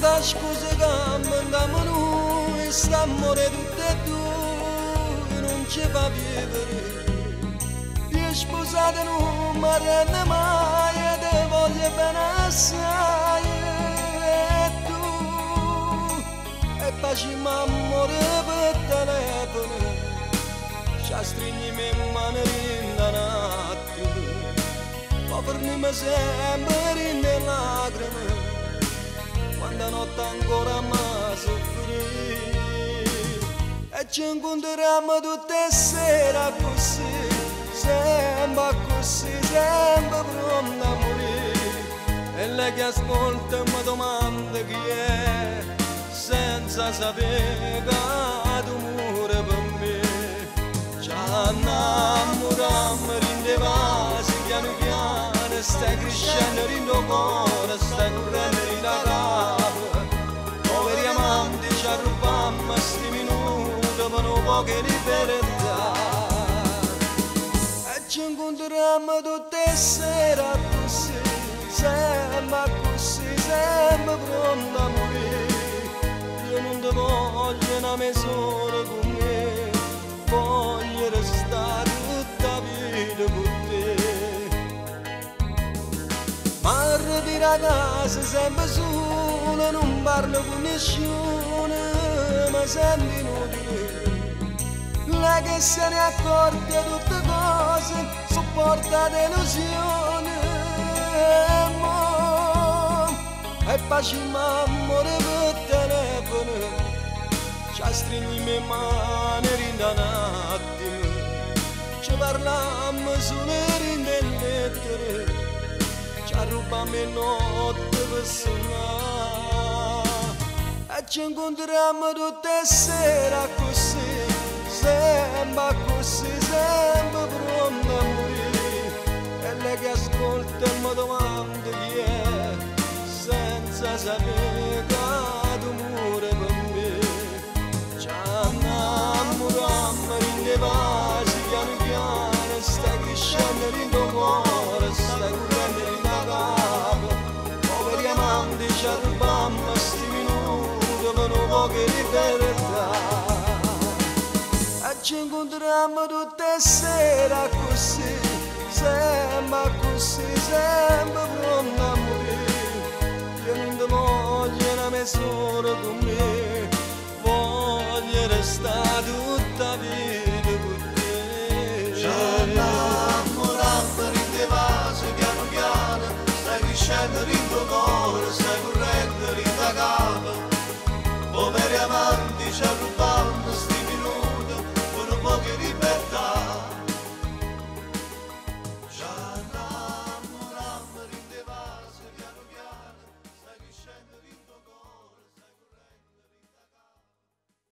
Da scuse che mandiamo noi, st'amore tutte e due, non ci fa vivere. Io sposate non mi arrende mai, e te voglio bene assai. E tu, e facciamo amore per telefono, ci stringiamo in mano in da notte, poi fermiamo sempre in le lacrime, quando notte ancora mi soffri. E ci incontriamo tutte le sere così, sempre così, sempre pronta a morire. E lei che ascolta mi domanda chi è, senza sapere che tu muore per me. Ci innamoriamo in dei vasi piano piano, stai crescendo in tuo cuore, stai correndo in la capo. Poveri amanti ci arrubbiamo sti minuti per un po' di libertà. E ci incontriamo tutte le sere così, sempre così, sempre pronto a morire. Io non ti voglio una mezz'ora con me, voglio restare tutta la vita con te. Ma arrivi a casa sempre sola, non parlo con nessuno, mi sento inutile. Lei che se ne accorge di tutte cose, sopporta delusione. E facciamo amore per telefono, ci stringiamo in mano in da un attimo, ci parliamo solo in delle lettere, ci arrubiamo in notte per sognare. E ci incontriamo tutte le sere così, sempre così, sempre pronto a morire. E lei che ascolta e mi domanda chi è, senza sapere che tu muore per me. Ci innamoriamo in dei vasi piano piano, stai crescendo in tuo cuore, stai correndo in la capo. Poveri amanti ci arrubbiamo sti minuti per un po' di libertà. E ci incontriamo tutte le sere così, sempre così, sempre pronto a morire. Io non ti voglio una mezz'ora con me, voglio restare tutta la vita con te. Ci innamoriamo in dei vasi piano piano, stai crescendo in tuo cuore, stai correndo in da capo. Poveri amanti